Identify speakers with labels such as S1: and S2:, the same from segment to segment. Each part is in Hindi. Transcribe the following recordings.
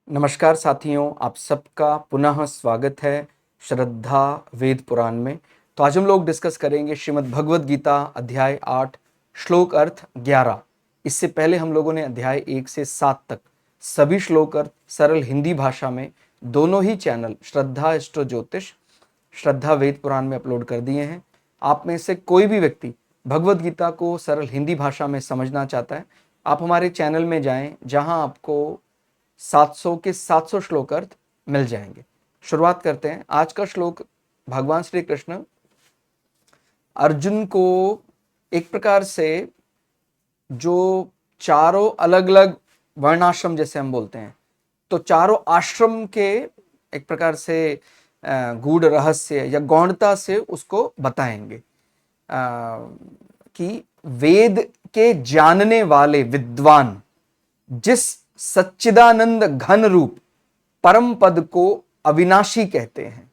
S1: नमस्कार साथियों, आप सबका पुनः स्वागत है श्रद्धा वेद पुराण में। तो आज हम लोग डिस्कस करेंगे श्रीमद् भगवद गीता अध्याय 8 श्लोक अर्थ 11। इससे पहले हम लोगों ने अध्याय 1 से 7 तक सभी श्लोक अर्थ सरल हिंदी भाषा में दोनों ही चैनल श्रद्धा एस्ट्रो ज्योतिष, श्रद्धा वेद पुराण में अपलोड कर दिए हैं। आप में से कोई भी व्यक्ति भगवद गीता को सरल हिंदी भाषा में समझना चाहता है, आप हमारे चैनल में जाएं, जहां आपको 700 के 700 श्लोक अर्थ मिल जाएंगे। शुरुआत करते हैं। आज का श्लोक भगवान श्री कृष्ण अर्जुन को एक प्रकार से जो चारों अलग अलग वर्णाश्रम जैसे हम बोलते हैं, तो चारों आश्रम के एक प्रकार से गूढ़ रहस्य या गौणता से उसको बताएंगे कि वेद के जानने वाले विद्वान जिस सच्चिदानंद घन रूप परम पद को अविनाशी कहते हैं।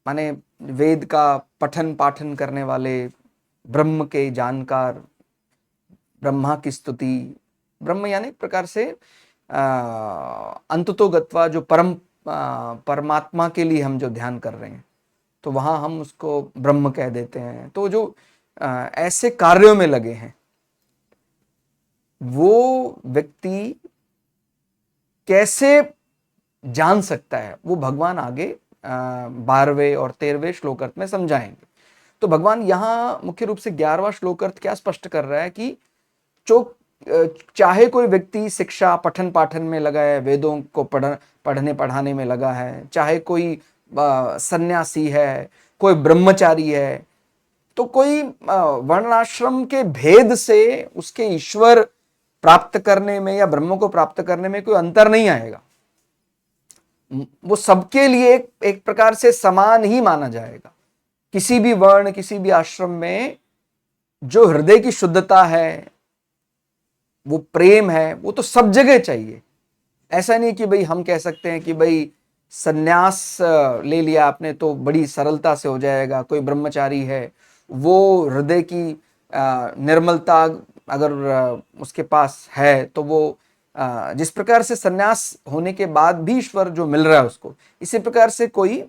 S1: माने वेद का पठन पाठन करने वाले, ब्रह्म के जानकार, ब्रह्मा की स्तुति, ब्रह्म यानी एक प्रकार से अंततो गत्वा जो परमात्मा के लिए हम जो ध्यान कर रहे हैं, तो वहां हम उसको ब्रह्म कह देते हैं। तो जो ऐसे कार्यों में लगे हैं, वो व्यक्ति कैसे जान सकता है, वो भगवान आगे 12वें और 13वें श्लोक अर्थ में समझाएंगे। तो भगवान यहाँ मुख्य रूप से 11वां श्लोक अर्थ क्या स्पष्ट कर रहा है कि जो चाहे कोई व्यक्ति शिक्षा पठन पाठन में लगा है, वेदों को पढ़ने पढ़ाने में लगा है, चाहे कोई सन्यासी है, कोई ब्रह्मचारी है, तो कोई वर्णाश्रम के भेद से उसके ईश्वर प्राप्त करने में या ब्रह्म को प्राप्त करने में कोई अंतर नहीं आएगा। वो सबके लिए एक प्रकार से समान ही माना जाएगा। किसी भी वर्ण, किसी भी आश्रम में जो हृदय की शुद्धता है, वो प्रेम है, वो तो सब जगह चाहिए। ऐसा नहीं कि भाई हम कह सकते हैं कि भाई सन्यास ले लिया आपने तो बड़ी सरलता से हो जाएगा। कोई ब्रह्मचारी है, वो हृदय की निर्मलता अगर उसके पास है, तो वो जिस प्रकार से सन्यास होने के बाद भी ईश्वर जो मिल रहा है उसको, इसी प्रकार से कोई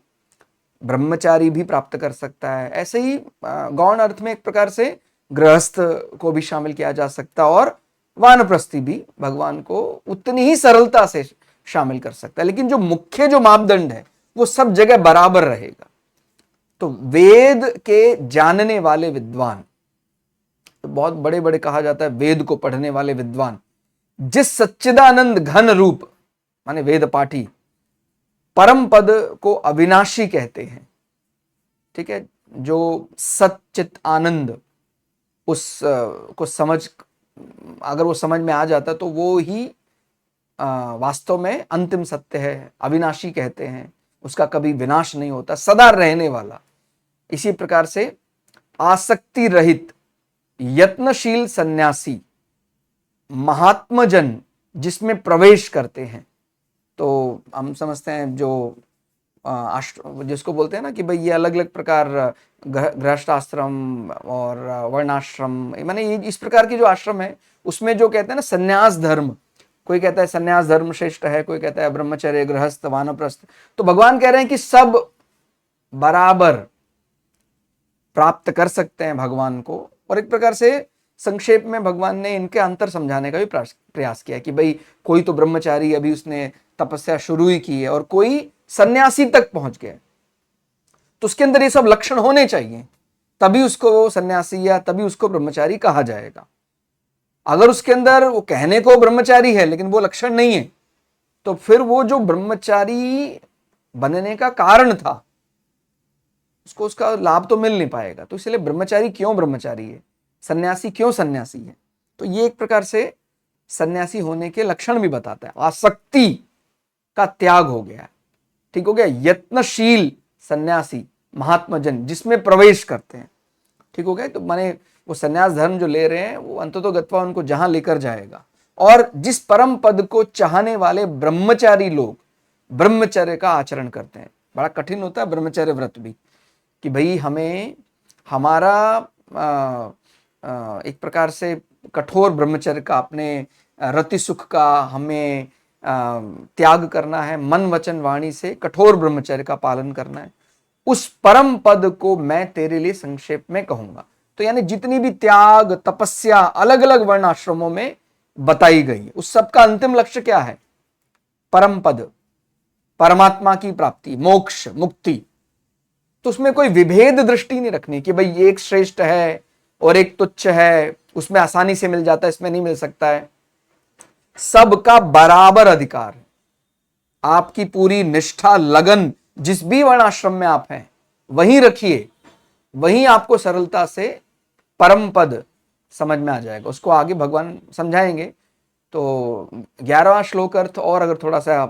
S1: ब्रह्मचारी भी प्राप्त कर सकता है। ऐसे ही गौण अर्थ में एक प्रकार से गृहस्थ को भी शामिल किया जा सकता है, और वानप्रस्थी भी भगवान को उतनी ही सरलता से शामिल कर सकता है। लेकिन जो मुख्य जो मापदंड है वो सब जगह बराबर रहेगा। तो वेद के जानने वाले विद्वान, तो बहुत बड़े बड़े कहा जाता है वेद को पढ़ने वाले विद्वान, जिस सच्चिदानंद घन रूप माने वेद पाठी परम पद को अविनाशी कहते हैं। ठीक है, जो सच्चित आनंद उस को समझ, अगर वो समझ में आ जाता तो वो ही वास्तव में अंतिम सत्य है। अविनाशी कहते हैं, उसका कभी विनाश नहीं होता, सदा रहने वाला। इसी प्रकार से आसक्ति रहित यत्नशील सन्यासी महात्मजन जिसमें प्रवेश करते हैं। तो हम समझते हैं जो जिसको बोलते हैं ना कि भाई ये अलग अलग प्रकार गृहस्थ आश्रम और वर्णाश्रम, माने ये इस प्रकार के जो आश्रम है उसमें जो कहते हैं ना सन्यास धर्म, कोई कहता है सन्यास धर्म श्रेष्ठ है, कोई कहता है ब्रह्मचर्य, गृहस्थ, वानप्रस्थ। तो भगवान कह रहे हैं कि सब बराबर प्राप्त कर सकते हैं भगवान को। और एक प्रकार से संक्षेप में भगवान ने इनके अंतर समझाने का भी प्रयास किया कि भाई कोई तो ब्रह्मचारी अभी उसने तपस्या शुरू ही की है, और कोई सन्यासी तक पहुंच गया, तो उसके अंदर ये सब लक्षण होने चाहिए, तभी उसको सन्यासी या तभी उसको ब्रह्मचारी कहा जाएगा। अगर उसके अंदर वो कहने को ब्रह्मचारी है लेकिन वो लक्षण नहीं है, तो फिर वो जो ब्रह्मचारी बनने का कारण था उसको उसका लाभ तो मिल नहीं पाएगा। तो इसलिए ब्रह्मचारी क्यों ब्रह्मचारी है, सन्यासी क्यों सन्यासी है, तो ये एक प्रकार से सन्यासी होने के लक्षण भी बताता है। आसक्ति का त्याग हो गया, ठीक हो गया। यत्नशील सन्यासी महात्मजन जिसमें प्रवेश करते हैं, ठीक हो गया। तो माने वो सन्यास धर्म जो ले रहे हैं वो अंततो गत्वा उनको जहां लेकर जाएगा। और जिस परम पद को चाहने वाले ब्रह्मचारी लोग ब्रह्मचर्य का आचरण करते हैं। बड़ा कठिन होता है ब्रह्मचर्य व्रत भी, कि भाई हमें हमारा एक प्रकार से कठोर ब्रह्मचर्य का, अपने रति सुख का हमें त्याग करना है, मन वचन वाणी से कठोर ब्रह्मचर्य का पालन करना है, उस परम पद को मैं तेरे लिए संक्षेप में कहूंगा। तो यानी जितनी भी त्याग तपस्या अलग अलग वर्ण आश्रमों में बताई गई, उस सब का अंतिम लक्ष्य क्या है? परम पद, परमात्मा की प्राप्ति, मोक्ष, मुक्ति। तो उसमें कोई विभेद दृष्टि नहीं रखनी कि भाई एक श्रेष्ठ है और एक तुच्छ है, उसमें आसानी से मिल जाता है, इसमें नहीं मिल सकता है। सबका बराबर अधिकार है। आपकी पूरी निष्ठा लगन जिस भी वर्ण आश्रम में आप हैं वहीं रखिए, वहीं आपको सरलता से परम पद समझ में आ जाएगा। उसको आगे भगवान समझाएंगे। तो 11वां श्लोक अर्थ और अगर थोड़ा सा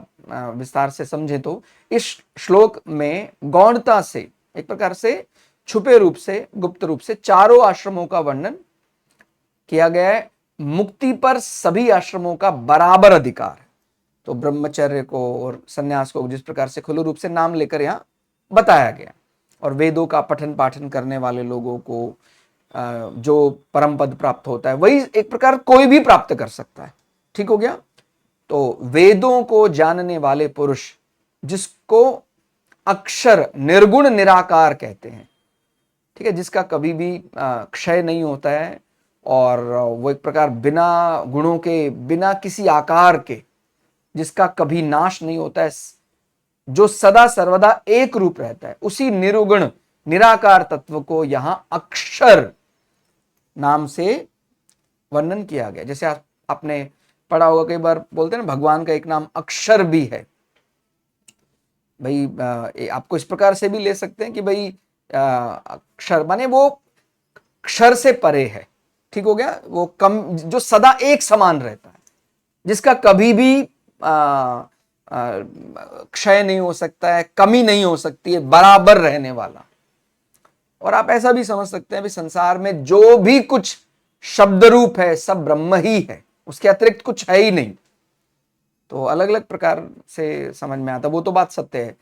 S1: विस्तार से समझे तो इस श्लोक में गौणता से, एक प्रकार से छुपे रूप से, गुप्त रूप से चारों आश्रमों का वर्णन किया गया है। मुक्ति पर सभी आश्रमों का बराबर अधिकार है। तो ब्रह्मचर्य को और सन्यास को जिस प्रकार से खुले रूप से नाम लेकर यहां बताया गया, और वेदों का पठन पाठन करने वाले लोगों को जो परम पद प्राप्त होता है वही एक प्रकार कोई भी प्राप्त कर सकता है। ठीक हो गया। तो वेदों को जानने वाले पुरुष, जिसको अक्षर निर्गुण निराकार कहते हैं, ठीक है, जिसका कभी भी क्षय नहीं होता है, और वो एक प्रकार बिना गुणों के, बिना किसी आकार के, जिसका कभी नाश नहीं होता है, जो सदा सर्वदा एक रूप रहता है, उसी निर्गुण निराकार तत्व को यहां अक्षर नाम से वर्णन किया गया। जैसे आपने पढ़ा होगा, कई बार बोलते हैं ना भगवान का एक नाम अक्षर भी है। भाई आपको इस प्रकार से भी ले सकते हैं कि भाई अक्षर माने वो अक्षर से परे है। ठीक हो गया। वो कम, जो सदा एक समान रहता है, जिसका कभी भी क्षय नहीं हो सकता है, कमी नहीं हो सकती है, बराबर रहने वाला। और आप ऐसा भी समझ सकते हैं भी संसार में जो भी कुछ शब्द रूप है सब ब्रह्म ही है, उसके अतिरिक्त कुछ है ही नहीं। तो अलग अलग प्रकार से समझ में आता, वो तो बात सत्य है।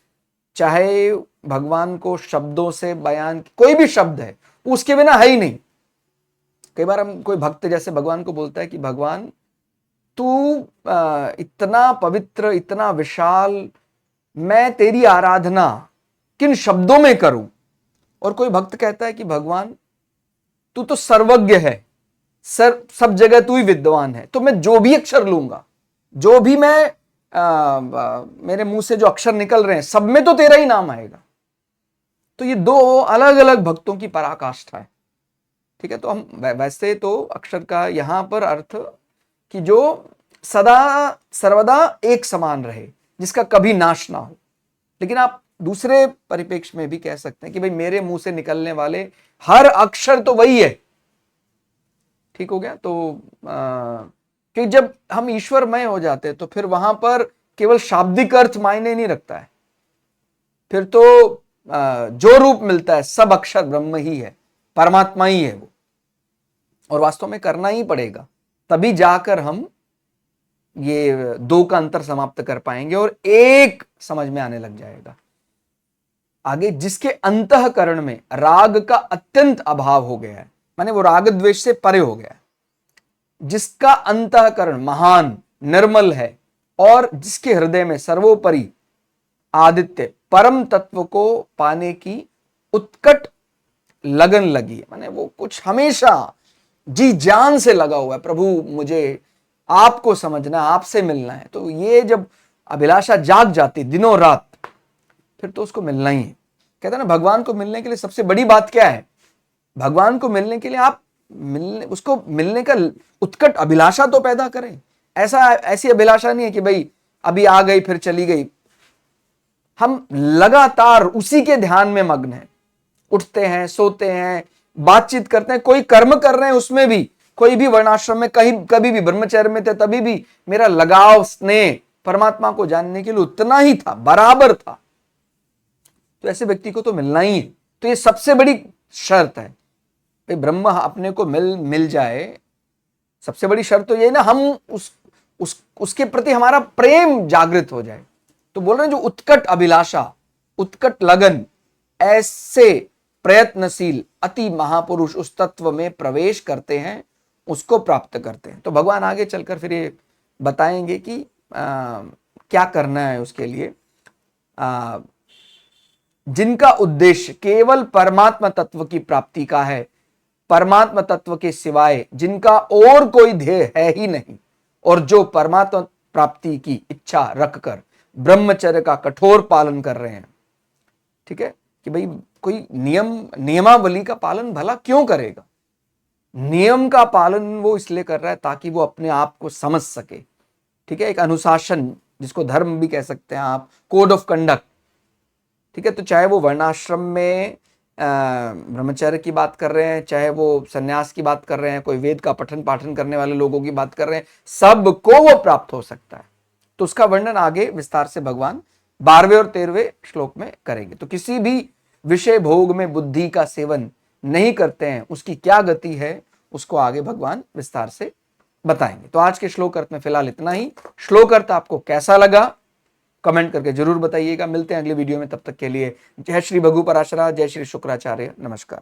S1: चाहे भगवान को शब्दों से बयान, कोई भी शब्द है उसके बिना है ही नहीं। कई बार हम, कोई भक्त जैसे भगवान को बोलता है कि भगवान तू इतना पवित्र, इतना विशाल, मैं तेरी आराधना किन शब्दों में करूं। और कोई भक्त कहता है कि भगवान तू तो सर्वज्ञ है, सब जगह तू ही विद्वान है, तो मैं जो भी अक्षर लूंगा, जो भी मैं मेरे मुंह से जो अक्षर निकल रहे हैं, सब में तो तेरा ही नाम आएगा। तो ये दो अलग अलग भक्तों की पराकाष्ठा है। ठीक है। तो हम वैसे तो अक्षर का यहां पर अर्थ कि जो सदा सर्वदा एक समान रहे, जिसका कभी नाश ना हो। लेकिन आप दूसरे परिप्रेक्ष्य में भी कह सकते हैं कि भाई मेरे मुंह से निकलने वाले हर अक्षर तो वही है। ठीक हो गया। तो कि जब हम ईश्वरमय हो जाते हैं तो फिर वहां पर केवल शाब्दिक अर्थ मायने नहीं रखता है, फिर तो जो रूप मिलता है सब अक्षर ब्रह्म ही है, परमात्मा ही है वो। और वास्तव में करना ही पड़ेगा, तभी जाकर हम ये दो का अंतर समाप्त कर पाएंगे और एक समझ में आने लग जाएगा। आगे, जिसके अंतःकरण में राग का अत्यंत अभाव हो गया है, माने वो राग द्वेष से परे हो गया है, जिसका अंतःकरण महान निर्मल है, और जिसके हृदय में सर्वोपरि आदित्य परम तत्व को पाने की उत्कट लगन लगी है, माने वो कुछ हमेशा जी जान से लगा हुआ है, प्रभु मुझे आपको समझना है, आपसे मिलना है। तो ये जब अभिलाषा जाग जाती दिनों रात, फिर तो उसको मिलना ही है। कहते हैं ना, भगवान को मिलने के लिए सबसे बड़ी बात क्या है? भगवान को मिलने के लिए आप उसको मिलने का उत्कट अभिलाषा तो पैदा करें। ऐसी अभिलाषा नहीं है कि भाई अभी आ गई फिर चली गई। हम लगातार उसी के ध्यान में मग्न हैं, उठते हैं, सोते हैं, बातचीत करते हैं, कोई कर्म कर रहे हैं, उसमें भी कोई भी वर्णाश्रम में कभी भी ब्रह्मचर्य में थे तभी भी मेरा लगाव, स्नेह परमात्मा को जानने के लिए उतना ही था, बराबर था। तो ऐसे व्यक्ति को तो मिलना ही है। तो ये सबसे बड़ी शर्त है भाई, ब्रह्म अपने को मिल जाए। सबसे बड़ी शर्त तो ये ना, हम उसके प्रति हमारा प्रेम जागृत हो जाए। तो बोल रहे हैं जो उत्कट अभिलाषा, उत्कट लगन, ऐसे प्रयत्नशील अति महापुरुष उस तत्व में प्रवेश करते हैं, उसको प्राप्त करते हैं। तो भगवान आगे चलकर फिर ये बताएंगे कि क्या करना है उसके लिए, जिनका उद्देश्य केवल परमात्मा तत्व की प्राप्ति का है, परमात्मा तत्व के सिवाय जिनका और कोई ध्येय है ही नहीं, और जो परमात्मा प्राप्ति की इच्छा रखकर ब्रह्मचर्य का कठोर पालन कर रहे हैं। ठीक है, कि भाई कोई नियमावली का पालन भला क्यों करेगा? नियम का पालन वो इसलिए कर रहा है ताकि वो अपने आप को समझ सके। ठीक है, एक अनुशासन, जिसको धर्म भी कह सकते हैं आप, कोड ऑफ कंडक्ट। ठीक है, तो चाहे वो वर्णाश्रम में ब्रह्मचर्य की बात कर रहे हैं, चाहे वो सन्यास की बात कर रहे हैं, कोई वेद का पठन पाठन करने वाले लोगों की बात कर रहे हैं, सबको वो प्राप्त हो सकता है। तो उसका वर्णन आगे विस्तार से भगवान 12वें और 13वें श्लोक में करेंगे। तो किसी भी विषय भोग में बुद्धि का सेवन नहीं करते हैं, उसकी क्या गति है, उसको आगे भगवान विस्तार से बताएंगे। तो आज के श्लोक अर्थ में फिलहाल इतना ही। श्लोक अर्थ आपको कैसा लगा कमेंट करके जरूर बताइएगा। मिलते हैं अगले वीडियो में, तब तक के लिए जय श्री भगु पराशरा, जय श्री शुक्राचार्य, नमस्कार।